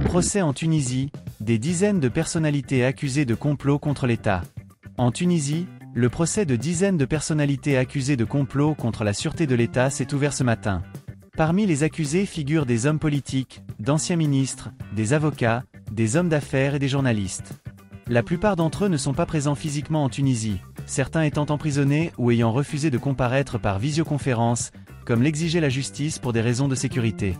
Procès en Tunisie, des dizaines de personnalités accusées de complot contre l'État. En Tunisie, le procès de dizaines de personnalités accusées de complot contre la sûreté de l'État s'est ouvert ce matin. Parmi les accusés figurent des hommes politiques, d'anciens ministres, des avocats, des hommes d'affaires et des journalistes. La plupart d'entre eux ne sont pas présents physiquement en Tunisie, certains étant emprisonnés ou ayant refusé de comparaître par visioconférence, comme l'exigeait la justice pour des raisons de sécurité.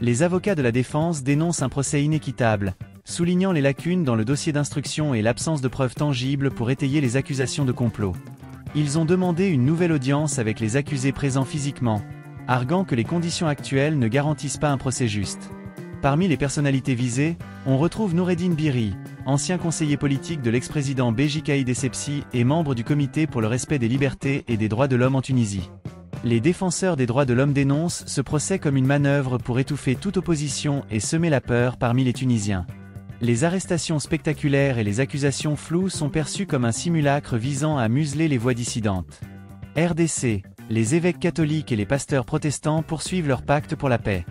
Les avocats de la défense dénoncent un procès inéquitable, soulignant les lacunes dans le dossier d'instruction et l'absence de preuves tangibles pour étayer les accusations de complot. Ils ont demandé une nouvelle audience avec les accusés présents physiquement, arguant que les conditions actuelles ne garantissent pas un procès juste. Parmi les personnalités visées, on retrouve Noureddine Biri, ancien conseiller politique de l'ex-président Béji Caïd Essebsi et membre du comité pour le respect des libertés et des droits de l'homme en Tunisie. Les défenseurs des droits de l'homme dénoncent ce procès comme une manœuvre pour étouffer toute opposition et semer la peur parmi les Tunisiens. Les arrestations spectaculaires et les accusations floues sont perçues comme un simulacre visant à museler les voix dissidentes. RDC, les évêques catholiques et les pasteurs protestants poursuivent leur pacte pour la paix.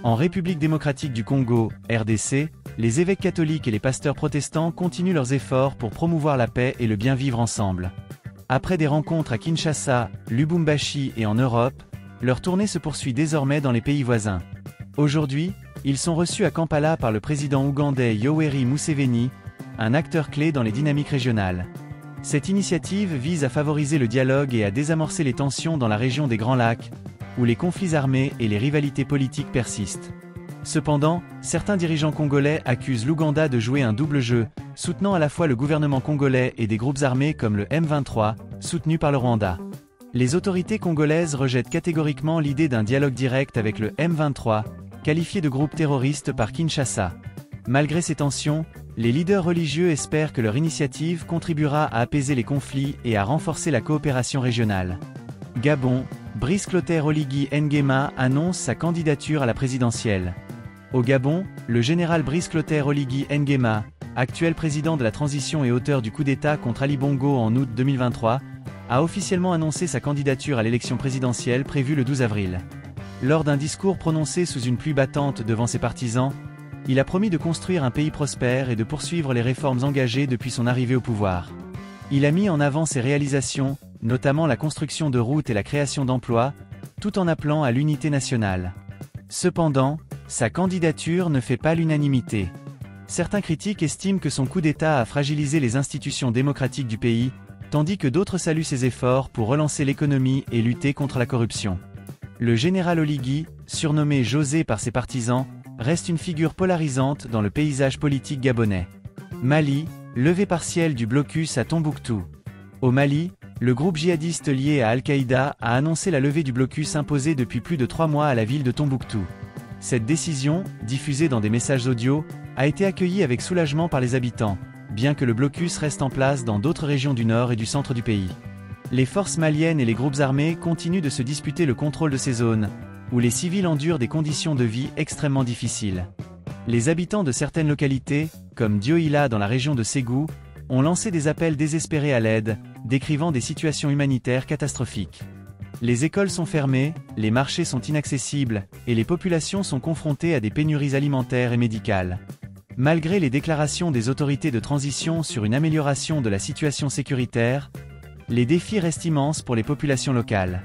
En République démocratique du Congo, RDC, les évêques catholiques et les pasteurs protestants continuent leurs efforts pour promouvoir la paix et le bien vivre ensemble. Après des rencontres à Kinshasa, Lubumbashi et en Europe, leur tournée se poursuit désormais dans les pays voisins. Aujourd'hui, ils sont reçus à Kampala par le président ougandais Yoweri Museveni, un acteur clé dans les dynamiques régionales. Cette initiative vise à favoriser le dialogue et à désamorcer les tensions dans la région des Grands Lacs, où les conflits armés et les rivalités politiques persistent. Cependant, certains dirigeants congolais accusent l'Ouganda de jouer un double jeu, soutenant à la fois le gouvernement congolais et des groupes armés comme le M23, soutenus par le Rwanda. Les autorités congolaises rejettent catégoriquement l'idée d'un dialogue direct avec le M23, qualifié de groupe terroriste par Kinshasa. Malgré ces tensions, les leaders religieux espèrent que leur initiative contribuera à apaiser les conflits et à renforcer la coopération régionale. Gabon, Brice Clotaire Oligui Nguema annonce sa candidature à la présidentielle. Au Gabon, le général Brice Clotaire Oligui Nguema, actuel président de la transition et auteur du coup d'État contre Ali Bongo en août 2023, a officiellement annoncé sa candidature à l'élection présidentielle prévue le 12 avril. Lors d'un discours prononcé sous une pluie battante devant ses partisans, il a promis de construire un pays prospère et de poursuivre les réformes engagées depuis son arrivée au pouvoir. Il a mis en avant ses réalisations, notamment la construction de routes et la création d'emplois, tout en appelant à l'unité nationale. Cependant, sa candidature ne fait pas l'unanimité. Certains critiques estiment que son coup d'État a fragilisé les institutions démocratiques du pays, tandis que d'autres saluent ses efforts pour relancer l'économie et lutter contre la corruption. Le général Oligui, surnommé José par ses partisans, reste une figure polarisante dans le paysage politique gabonais. Mali, levée partielle du blocus à Tombouctou. Au Mali, le groupe djihadiste lié à Al-Qaïda a annoncé la levée du blocus imposé depuis plus de 3 mois à la ville de Tombouctou. Cette décision, diffusée dans des messages audio, a été accueillie avec soulagement par les habitants, bien que le blocus reste en place dans d'autres régions du nord et du centre du pays. Les forces maliennes et les groupes armés continuent de se disputer le contrôle de ces zones, où les civils endurent des conditions de vie extrêmement difficiles. Les habitants de certaines localités, comme Dioïla dans la région de Ségou, ont lancé des appels désespérés à l'aide, décrivant des situations humanitaires catastrophiques. Les écoles sont fermées, les marchés sont inaccessibles, et les populations sont confrontées à des pénuries alimentaires et médicales. Malgré les déclarations des autorités de transition sur une amélioration de la situation sécuritaire, les défis restent immenses pour les populations locales.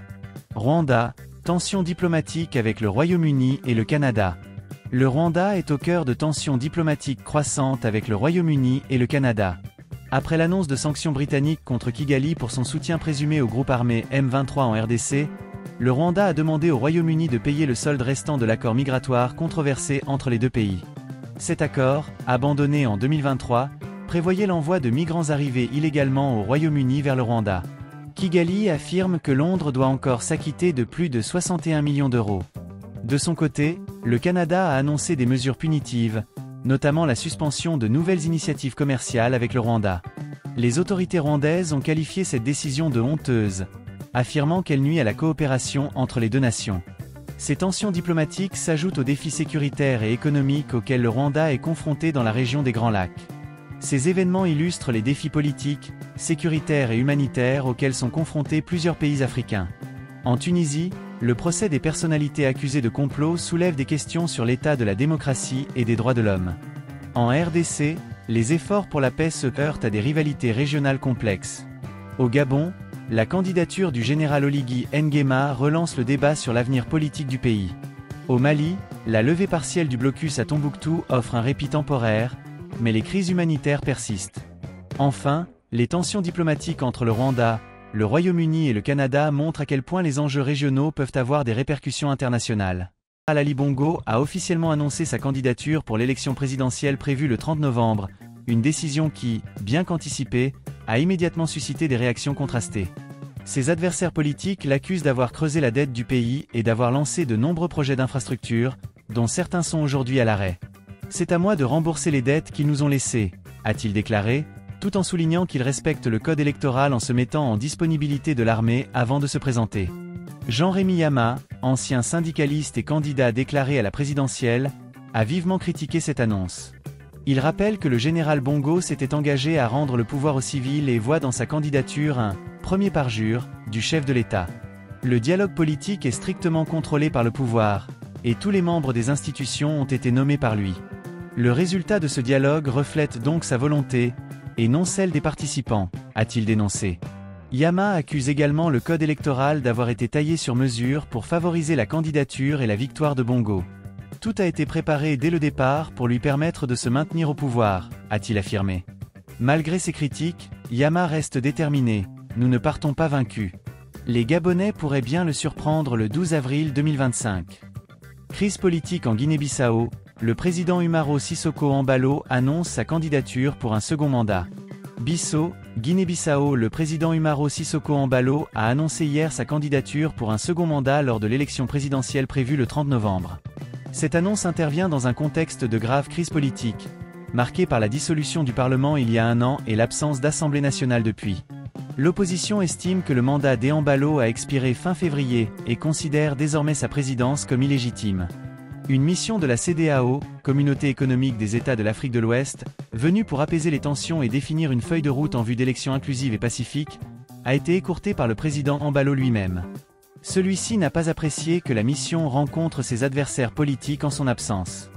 Rwanda, tensions diplomatiques avec le Royaume-Uni et le Canada. Le Rwanda est au cœur de tensions diplomatiques croissantes avec le Royaume-Uni et le Canada. Après l'annonce de sanctions britanniques contre Kigali pour son soutien présumé au groupe armé M23 en RDC, le Rwanda a demandé au Royaume-Uni de payer le solde restant de l'accord migratoire controversé entre les deux pays. Cet accord, abandonné en 2023, prévoyait l'envoi de migrants arrivés illégalement au Royaume-Uni vers le Rwanda. Kigali affirme que Londres doit encore s'acquitter de plus de 61 millions d'euros. De son côté, le Canada a annoncé des mesures punitives, notamment la suspension de nouvelles initiatives commerciales avec le Rwanda. Les autorités rwandaises ont qualifié cette décision de honteuse, affirmant qu'elle nuit à la coopération entre les deux nations. Ces tensions diplomatiques s'ajoutent aux défis sécuritaires et économiques auxquels le Rwanda est confronté dans la région des Grands Lacs. Ces événements illustrent les défis politiques, sécuritaires et humanitaires auxquels sont confrontés plusieurs pays africains. En Tunisie, le procès des personnalités accusées de complot soulève des questions sur l'état de la démocratie et des droits de l'homme. En RDC, les efforts pour la paix se heurtent à des rivalités régionales complexes. Au Gabon, la candidature du général Oligui Nguema relance le débat sur l'avenir politique du pays. Au Mali, la levée partielle du blocus à Tombouctou offre un répit temporaire, mais les crises humanitaires persistent. Enfin, les tensions diplomatiques entre le Rwanda, le Royaume-Uni et le Canada montrent à quel point les enjeux régionaux peuvent avoir des répercussions internationales. Ali Bongo a officiellement annoncé sa candidature pour l'élection présidentielle prévue le 30 novembre, une décision qui, bien qu'anticipée, a immédiatement suscité des réactions contrastées. Ses adversaires politiques l'accusent d'avoir creusé la dette du pays et d'avoir lancé de nombreux projets d'infrastructures, dont certains sont aujourd'hui à l'arrêt. « C'est à moi de rembourser les dettes qu'ils nous ont laissées », a-t-il déclaré, tout en soulignant qu'il respecte le code électoral en se mettant en disponibilité de l'armée avant de se présenter. Jean-Rémy Yama, ancien syndicaliste et candidat déclaré à la présidentielle, a vivement critiqué cette annonce. Il rappelle que le général Bongo s'était engagé à rendre le pouvoir aux civils et voit dans sa candidature un « premier parjure » du chef de l'État. Le dialogue politique est strictement contrôlé par le pouvoir, et tous les membres des institutions ont été nommés par lui. Le résultat de ce dialogue reflète donc sa volonté, et non celle des participants, a-t-il dénoncé. Yama accuse également le code électoral d'avoir été taillé sur mesure pour favoriser la candidature et la victoire de Bongo. Tout a été préparé dès le départ pour lui permettre de se maintenir au pouvoir, a-t-il affirmé. Malgré ces critiques, Yama reste déterminé, nous ne partons pas vaincus. Les Gabonais pourraient bien le surprendre le 12 avril 2025. Crise politique en Guinée-Bissau, le président Umaro Sissoko Embalo annonce sa candidature pour un second mandat. Bissau, Guinée-Bissau. Le président Umaro Sissoko Embalo a annoncé hier sa candidature pour un second mandat lors de l'élection présidentielle prévue le 30 novembre. Cette annonce intervient dans un contexte de grave crise politique, marqué par la dissolution du Parlement il y a un an et l'absence d'Assemblée nationale depuis. L'opposition estime que le mandat d'Embalo a expiré fin février et considère désormais sa présidence comme illégitime. Une mission de la CEDEAO, Communauté économique des États de l'Afrique de l'Ouest, venue pour apaiser les tensions et définir une feuille de route en vue d'élections inclusives et pacifiques, a été écourtée par le président Embalo lui-même. Celui-ci n'a pas apprécié que la mission rencontre ses adversaires politiques en son absence.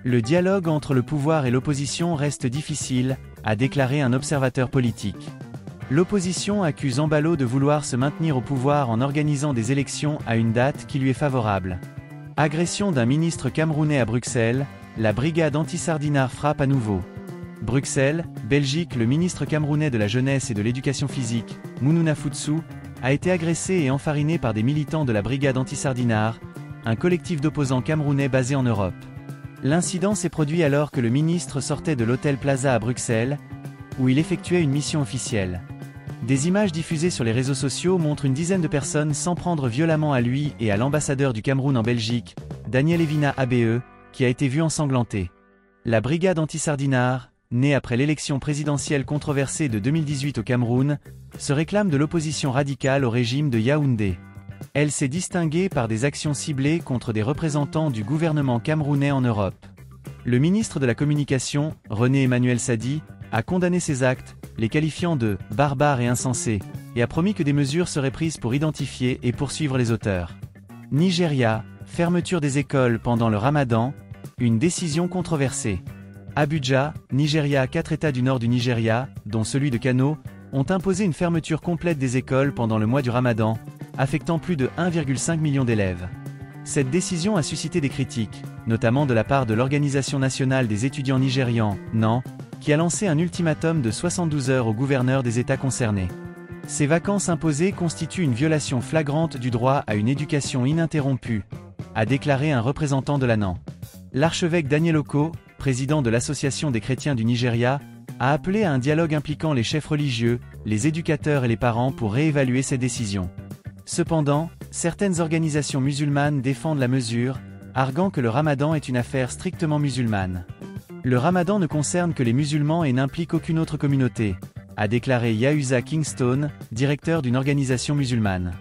Le dialogue entre le pouvoir et l'opposition reste difficile, a déclaré un observateur politique. L'opposition accuse Embalo de vouloir se maintenir au pouvoir en organisant des élections à une date qui lui est favorable. Agression d'un ministre camerounais à Bruxelles, la brigade anti-Sardinard frappe à nouveau. Bruxelles, Belgique. Le ministre camerounais de la Jeunesse et de l'Éducation physique, Mounouna Foutsou, a été agressé et enfariné par des militants de la brigade anti-Sardinard, un collectif d'opposants camerounais basé en Europe. L'incident s'est produit alors que le ministre sortait de l'hôtel Plaza à Bruxelles, où il effectuait une mission officielle. Des images diffusées sur les réseaux sociaux montrent une dizaine de personnes s'en prendre violemment à lui et à l'ambassadeur du Cameroun en Belgique, Daniel Evina Abe, qui a été vu ensanglanté. La brigade anti-Sardinard, née après l'élection présidentielle controversée de 2018 au Cameroun, se réclame de l'opposition radicale au régime de Yaoundé. Elle s'est distinguée par des actions ciblées contre des représentants du gouvernement camerounais en Europe. Le ministre de la Communication, René Emmanuel Sadi, a condamné ces actes, les qualifiant de « barbares et insensés », et a promis que des mesures seraient prises pour identifier et poursuivre les auteurs. Nigeria, fermeture des écoles pendant le Ramadan, une décision controversée. Abuja, Nigeria. 4 États du nord du Nigeria, dont celui de Kano, ont imposé une fermeture complète des écoles pendant le mois du Ramadan, affectant plus de 1,5 million d'élèves. Cette décision a suscité des critiques, notamment de la part de l'Organisation nationale des étudiants nigérians, NAN, qui a lancé un ultimatum de 72 heures aux gouverneurs des États concernés. Ces vacances imposées constituent une violation flagrante du droit à une éducation ininterrompue, a déclaré un représentant de la NAN. L'archevêque Daniel Oko, président de l'Association des chrétiens du Nigeria, a appelé à un dialogue impliquant les chefs religieux, les éducateurs et les parents pour réévaluer ces décisions. Cependant, certaines organisations musulmanes défendent la mesure, arguant que le Ramadan est une affaire strictement musulmane. Le Ramadan ne concerne que les musulmans et n'implique aucune autre communauté, a déclaré Yahuza Kingston, directeur d'une organisation musulmane.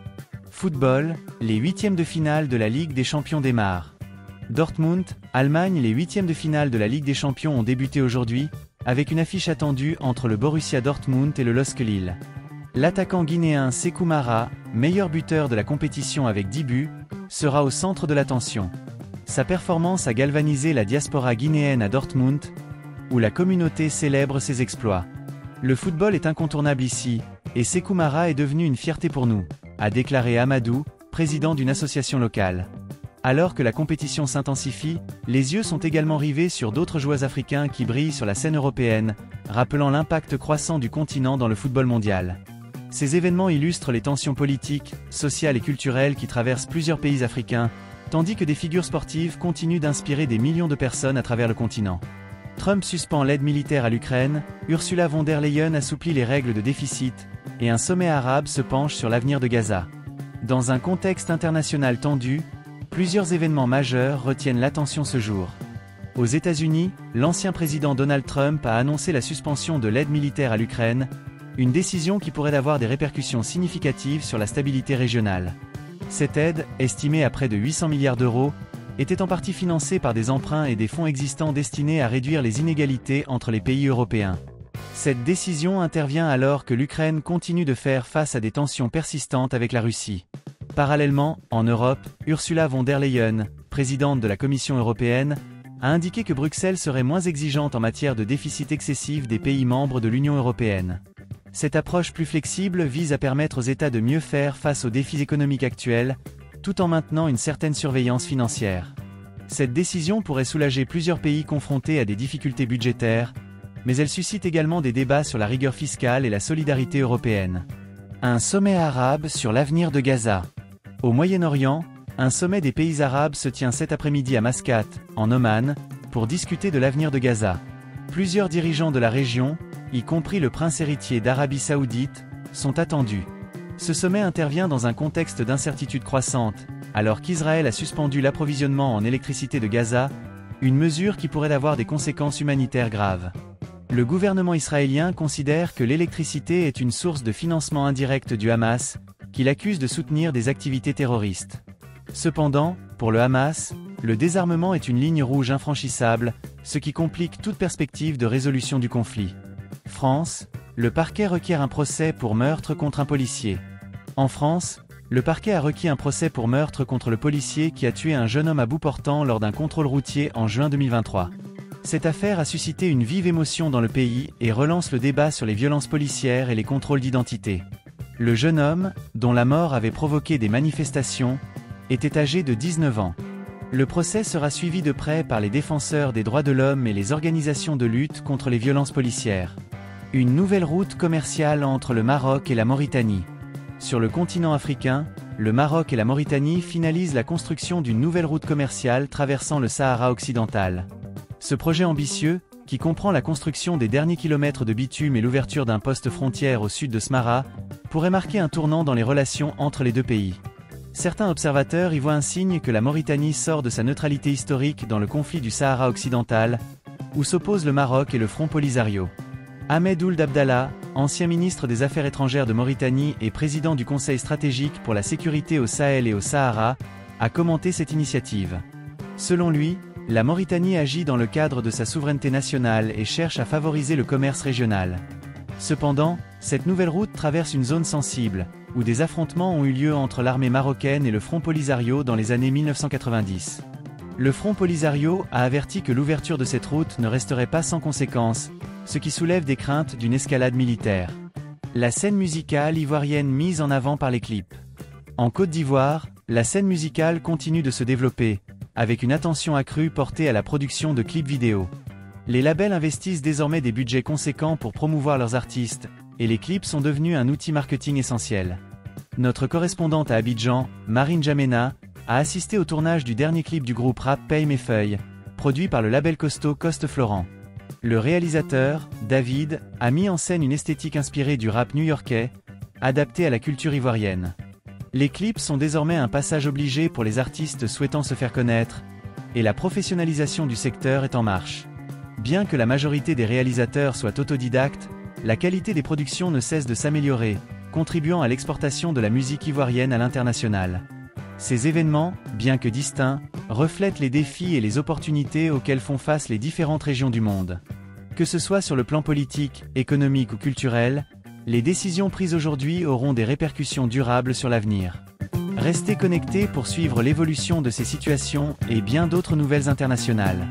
Football, les huitièmes de finale de la Ligue des Champions démarrent. Dortmund, Allemagne. Les huitièmes de finale de la Ligue des Champions ont débuté aujourd'hui, avec une affiche attendue entre le Borussia Dortmund et le LOSC Lille. L'attaquant guinéen Sékou Mara, meilleur buteur de la compétition avec 10 buts, sera au centre de l'attention. Sa performance a galvanisé la diaspora guinéenne à Dortmund, où la communauté célèbre ses exploits. Le football est incontournable ici, et Sékou Mara est devenu une fierté pour nous, a déclaré Amadou, président d'une association locale. Alors que la compétition s'intensifie, les yeux sont également rivés sur d'autres joueurs africains qui brillent sur la scène européenne, rappelant l'impact croissant du continent dans le football mondial. Ces événements illustrent les tensions politiques, sociales et culturelles qui traversent plusieurs pays africains, tandis que des figures sportives continuent d'inspirer des millions de personnes à travers le continent. Trump suspend l'aide militaire à l'Ukraine, Ursula von der Leyen assouplit les règles de déficit, et un sommet arabe se penche sur l'avenir de Gaza. Dans un contexte international tendu, plusieurs événements majeurs retiennent l'attention ce jour. Aux États-Unis, l'ancien président Donald Trump a annoncé la suspension de l'aide militaire à l'Ukraine, une décision qui pourrait avoir des répercussions significatives sur la stabilité régionale. Cette aide, estimée à près de 800 milliards d'euros, était en partie financée par des emprunts et des fonds existants destinés à réduire les inégalités entre les pays européens. Cette décision intervient alors que l'Ukraine continue de faire face à des tensions persistantes avec la Russie. Parallèlement, en Europe, Ursula von der Leyen, présidente de la Commission européenne, a indiqué que Bruxelles serait moins exigeante en matière de déficit excessif des pays membres de l'Union européenne. Cette approche plus flexible vise à permettre aux États de mieux faire face aux défis économiques actuels, tout en maintenant une certaine surveillance financière. Cette décision pourrait soulager plusieurs pays confrontés à des difficultés budgétaires, mais elle suscite également des débats sur la rigueur fiscale et la solidarité européenne. Un sommet arabe sur l'avenir de Gaza. Au Moyen-Orient, un sommet des pays arabes se tient cet après-midi à Mascate, en Oman, pour discuter de l'avenir de Gaza. Plusieurs dirigeants de la région, y compris le prince héritier d'Arabie Saoudite, sont attendus. Ce sommet intervient dans un contexte d'incertitude croissante, alors qu'Israël a suspendu l'approvisionnement en électricité de Gaza, une mesure qui pourrait avoir des conséquences humanitaires graves. Le gouvernement israélien considère que l'électricité est une source de financement indirect du Hamas, qu'il accuse de soutenir des activités terroristes. Cependant, pour le Hamas, le désarmement est une ligne rouge infranchissable, ce qui complique toute perspective de résolution du conflit. France, le parquet requiert un procès pour meurtre contre un policier. En France, le parquet a requis un procès pour meurtre contre le policier qui a tué un jeune homme à bout portant lors d'un contrôle routier en juin 2023. Cette affaire a suscité une vive émotion dans le pays et relance le débat sur les violences policières et les contrôles d'identité. Le jeune homme, dont la mort avait provoqué des manifestations, était âgé de 19 ans. Le procès sera suivi de près par les défenseurs des droits de l'homme et les organisations de lutte contre les violences policières. Une nouvelle route commerciale entre le Maroc et la Mauritanie. Sur le continent africain, le Maroc et la Mauritanie finalisent la construction d'une nouvelle route commerciale traversant le Sahara occidental. Ce projet ambitieux, qui comprend la construction des derniers kilomètres de bitume et l'ouverture d'un poste frontière au sud de Smara, pourrait marquer un tournant dans les relations entre les deux pays. Certains observateurs y voient un signe que la Mauritanie sort de sa neutralité historique dans le conflit du Sahara occidental, où s'opposent le Maroc et le Front Polisario. Ahmed Ould Abdallah, ancien ministre des Affaires étrangères de Mauritanie et président du Conseil stratégique pour la sécurité au Sahel et au Sahara, a commenté cette initiative. Selon lui, la Mauritanie agit dans le cadre de sa souveraineté nationale et cherche à favoriser le commerce régional. Cependant, cette nouvelle route traverse une zone sensible, où des affrontements ont eu lieu entre l'armée marocaine et le Front Polisario dans les années 1990. Le Front Polisario a averti que l'ouverture de cette route ne resterait pas sans conséquences, ce qui soulève des craintes d'une escalade militaire. La scène musicale ivoirienne mise en avant par les clips. En Côte d'Ivoire, la scène musicale continue de se développer, avec une attention accrue portée à la production de clips vidéo. Les labels investissent désormais des budgets conséquents pour promouvoir leurs artistes, et les clips sont devenus un outil marketing essentiel. Notre correspondante à Abidjan, Marine Jamena, a assisté au tournage du dernier clip du groupe rap Paye mes feuilles, produit par le label costaud Coste Florent. Le réalisateur, David, a mis en scène une esthétique inspirée du rap new-yorkais, adaptée à la culture ivoirienne. Les clips sont désormais un passage obligé pour les artistes souhaitant se faire connaître, et la professionnalisation du secteur est en marche. Bien que la majorité des réalisateurs soient autodidactes, la qualité des productions ne cesse de s'améliorer, contribuant à l'exportation de la musique ivoirienne à l'international. Ces événements, bien que distincts, reflètent les défis et les opportunités auxquels font face les différentes régions du monde. Que ce soit sur le plan politique, économique ou culturel, les décisions prises aujourd'hui auront des répercussions durables sur l'avenir. Restez connectés pour suivre l'évolution de ces situations et bien d'autres nouvelles internationales.